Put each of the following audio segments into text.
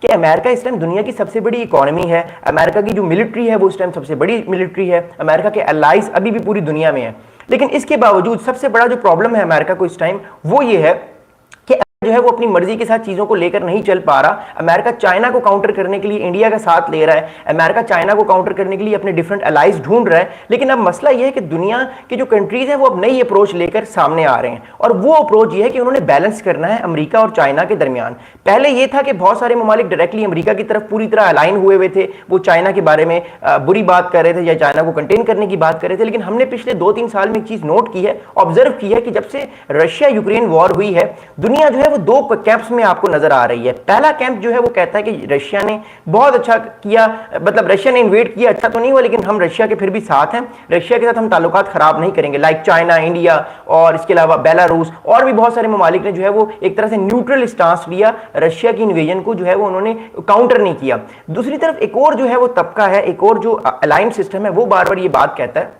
कि अमेरिका इस टाइम दुनिया की सबसे बड़ी इकोनॉमी है। अमेरिका की जो मिलिट्री है वो इस टाइम सबसे बड़ी मिलिट्री है। अमेरिका के अलाइज अभी भी पूरी दुनिया में है। लेकिन इसके बावजूद सबसे बड़ा जो प्रॉब्लम है अमेरिका को इस टाइम वो ये है कि जो है वो अपनी मर्जी के साथ चीजों को लेकर नहीं चल पा रहा। अमेरिका चाइना को काउंटर करने के लिए इंडिया का साथ ले रहा है। अमेरिका चाइना को काउंटर करने के लिए अपने डिफरेंट अलाइज ढूंढ रहा है। लेकिन अब मसला यह है कि दुनिया की जो कंट्रीज हैं वो अब नई अप्रोच लेकर सामने आ रहे हैं, और वो अप्रोच ये है कि उन्होंने बैलेंस करना है अमेरिका और चाइना के दरमियान। पहले यह था कि बहुत सारे ममालिक डायरेक्टली अमेरिका की तरफ पूरी तरह अलाइन हुए हुए थे, वो चाइना के बारे में बुरी बात कर रहे थे या चाइना को कंटेन करने की बात कर रहे थे। लेकिन हमने पिछले 2-3 साल में एक चीज नोट की है, ऑब्जर्व की है कि जब से रशिया यूक्रेन वॉर हुई है, दुनिया जो है वो दो कैंप्स में आपको नजर आ रही है। पहला कैंप जो है वो कहता है कि रशिया ने बहुत अच्छा किया, मतलब रशिया ने इन्वेड किया, अच्छा तो नहीं हुआ लेकिन हम रशिया के फिर भी साथ हैं, रशिया के साथ हम ताल्लुकात खराब नहीं करेंगे। लाइक चाइना, इंडिया और इसके अलावा बेलारूस और भी बहुत सारे ममालिक ने जो है वो एक तरह से न्यूट्रल स्टांस लिया, रशिया की इन्वेजन को जो है वो उन्होंने काउंटर नहीं किया। दूसरी तरफ एक और जो है वो तबका है, एक और जो अलायंस सिस्टम है वो बार बार ये बात कहता है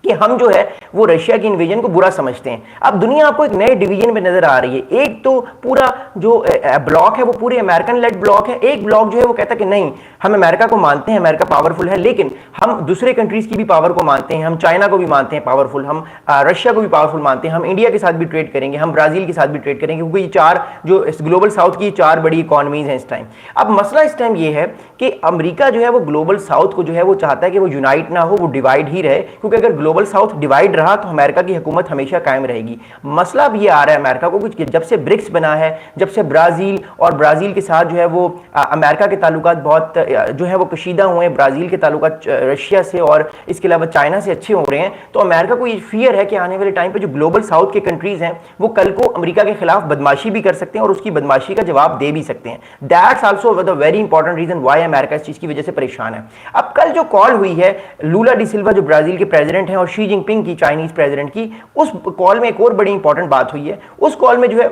कि हम जो है वो रशिया की इन्वेजन को बुरा समझते हैं। अब दुनिया आपको एक नए डिवीजन में नजर आ रही है। एक तो पूरा जो ब्लॉक है वो पूरे अमेरिकन लेड ब्लॉक है, एक ब्लॉक जो है वो कहता है कि नहीं, हम अमेरिका को मानते हैं, अमेरिका पावरफुल है, लेकिन हम दूसरे कंट्रीज की भी पावर को मानते हैं, हम चाइना को भी मानते हैं पावरफुल, हम रशिया को भी पावरफुल मानते हैं, हम इंडिया के साथ भी ट्रेड करेंगे, हम ब्राजील के साथ भी ट्रेड करेंगे, क्योंकि ये चार जो ग्लोबल साउथ की चार बड़ी इकोनॉमीज हैं इस टाइम। अब मसला इस टाइम ये है कि अमेरिका जो है वो ग्लोबल साउथ को जो है वो चाहता है कि वो यूनाइट ना हो, वो डिवाइड ही रहे, क्योंकि अगर ग्लोबल साउथ डिवाइड रहा तो अमेरिका की हुकूमत हमेशा कायम रहेगी। मसला अब ये आ रहा है अमेरिका को कि जब से ब्रिक्स बना है, जब से ब्राजील और ब्राजील के साथ जो है वो अमेरिका के ताल्लुकात बहुत जो है वो कशीदा हुए हैं, ब्राजील के ताल्लुकात रशिया से और इसके अलावा चाइना से अच्छे हो रहे हैं, तो अमेरिका को ये फियर है कि आने वाले टाइम पे जो ग्लोबल साउथ के कंट्रीज हैं वो कल को अमेरिका के खिलाफ बदमाशी भी कर सकते हैं और उसकी बदमाशी का जवाब दे भी सकते हैं। That's also the very important reason why America इस चीज की वजह से परेशान है। अब कल जो कॉल हुई है लूला डी सिल्वा जो ब्राजील के प्रेसिडेंट हैं और शी जिनपिंग की चाइनीज प्रेसिडेंट की, उस कॉल में एक और बड़ी इंपॉर्टेंट बात हुई है। उस कॉल में जो है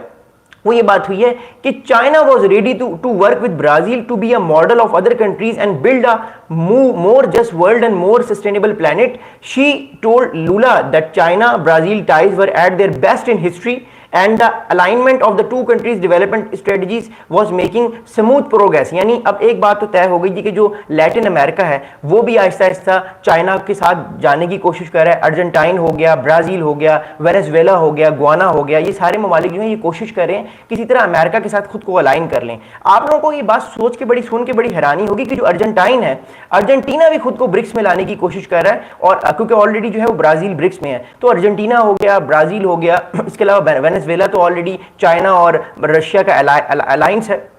वो ये बात हुई है कि China was ready to work with Brazil to be a model of other countries and build a more just world and more sustainable planet. She told Lula that China Brazil ties were at their best in history and the alignment of the two countries development strategies was making smooth progress। यानी अब एक बात तो तय हो गई थी कि जो लैटिन अमेरिका है वो भी आहिस्ता आहिस्ता चाइना के साथ जाने की कोशिश कर रहा है। अर्जेंटाइन हो गया, ब्राजील हो गया, वेनेजुएला हो गया, गुआना हो गया, ये सारे ममालिक जो हैं ये कोशिश कर रहे हैं किसी तरह अमेरिका के साथ खुद को अलाइन कर लें। आप लोगों को ये बात सोच के सुन के बड़ी हैरानी होगी कि जो अर्जेंटाइन है, अर्जेंटीना भी खुद को ब्रिक्स में लाने की कोशिश कर रहा है, और क्योंकि ऑलरेडी जो है वो ब्राजील ब्रिक्स में है, तो अर्जेंटीना हो गया, ब्राजील हो गया, इसके अलावा वेनेजुएला तो ऑलरेडी चाइना और रशिया का अलायंस है।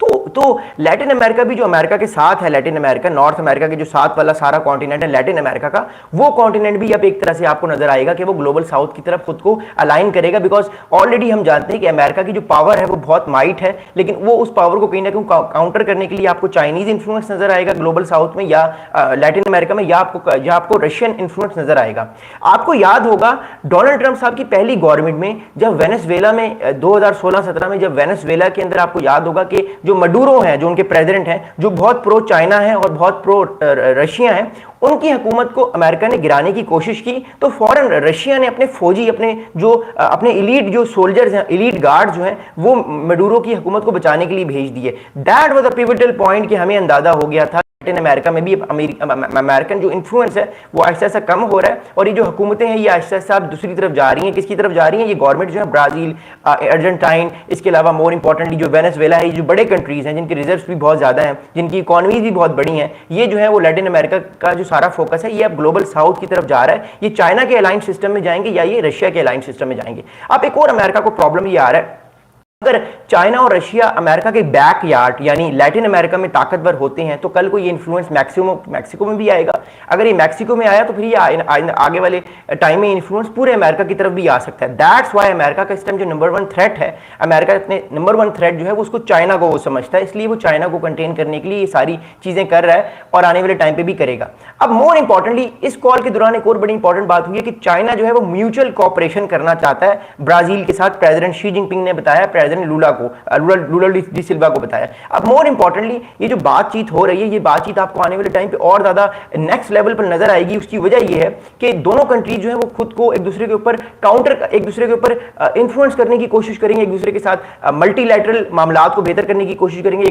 तो लैटिन अमेरिका भी जो अमेरिका के साथ है, लैटिन अमेरिका, नॉर्थ अमेरिका के जो साथ वाला सारा कॉन्टिनेंट है लैटिन अमेरिका का, वो कॉन्टिनेंट भी अब एक तरह से आपको नजर आएगा कि वो ग्लोबल साउथ की तरफ खुद को अलाइन करेगा। बिकॉज ऑलरेडी हम जानते हैं कि अमेरिका की जो पावर है वो बहुत माइट है, लेकिन वो उस पावर को कहीं ना कहीं काउंटर करने के लिए आपको चाइनीज इंफ्लुएंस नजर आएगा ग्लोबल साउथ में या लैटिन अमेरिका में, या आपको रशियन इंफ्लुएंस नजर आएगा। आपको याद होगा डोनाल्ड ट्रंप साहब की पहली गवर्नमेंट में जब वेनेजुएला में 2016-17 में जब वेनेजुएला के अंदर आपको याद होगा कि जो मडूरो हैं, जो उनके प्रेसिडेंट हैं, जो बहुत प्रो चाइना है और बहुत प्रो रशिया है, उनकी हुकूमत को अमेरिका ने गिराने की कोशिश की, तो फौरन रशिया ने अपने फौजी, अपने इलीट जो सोल्जर्स हैं, इलीट गार्ड जो हैं, वो मडूरो की हुकूमत को बचाने के लिए भेज दिए। That was a pivotal point कि हमें अंदाजा हो गया था लैटिन अमेरिका में भी अमेरिकन जो इन्फ्लुएंस है वो आहिस्ता आहिस्ता कम हो रहा है, और ये जो हुकूमतें हैं ये आहिस्ता आहिस्ता दूसरी तरफ जा रही हैं। किसकी तरफ जा रही हैं? ये गवर्नमेंट जो है ब्राजील, अर्जेंटाइन, इसके अलावा मोर इंपॉर्टेंटली जो वेनेजुएला है, ये जो बड़े कंट्रीज हैं जिनके रिजर्व्स भी बहुत ज़्यादा हैं, जिनकी इकोनॉमीज भी बहुत बड़ी हैं, ये जो है वो लैटिन अमेरिका का जो सारा फोकस है ये अब ग्लोबल साउथ की तरफ जा रहा है। ये चाइना के अलायंस सिस्टम में जाएंगे या ये रशिया के अलायंस सिस्टम में जाएंगे। अब एक और अमेरिका को प्रॉब्लम ये आ रहा है, अगर चाइना और रशिया अमेरिका के बैकयार्ड यानी लैटिन अमेरिका में ताकतवर होते हैं तो कल को ये इन्फ्लुएंस मैक्सिको में भी आएगा। अगर ये मैक्सिको में आया तो फिर ये आगे वाले टाइम में इन्फ्लुएंस पूरे अमेरिका की तरफ भी आ सकता है। दैट्स व्हाई अमेरिका का इस टाइम जो नंबर 1 थ्रेट है, अमेरिका अपने नंबर 1 थ्रेट जो है वो उसको चाइना को वो समझता है, इसलिए वो चाइना को कंटेन करने के लिए ये सारी चीजें कर रहा है और आने वाले टाइम पे भी करेगा। अब मोर इंपॉर्टेंटली इस कॉल के दौरान एक और बड़ी इंपॉर्टेंट बात हुई है कि चाइना जो है वो म्यूचुअल कॉपरेशन करना चाहता है ब्राजील के साथ। प्रेसिडेंट शी जिनपिंग ने बताया प्रेसिडेंट लूला डी सिल्वा को बताया। अब मोर इंपॉर्टेंटली ये जो बातचीत हो रही है, ये बातचीत आपको आने वाले टाइम पे और ज्यादा नेक्स्ट लेवल पर नजर आएगी। उसकी वजह ये है कि दोनों कंट्रीज जो है वो खुद को एक दूसरे के ऊपर एक दूसरे के ऊपर इन्फ्लुएंस करने की कोशिश करेंगे, एक दूसरे के साथ मल्टीलैटरल मामलात को बेहतर करने की कोशिश करेंगे,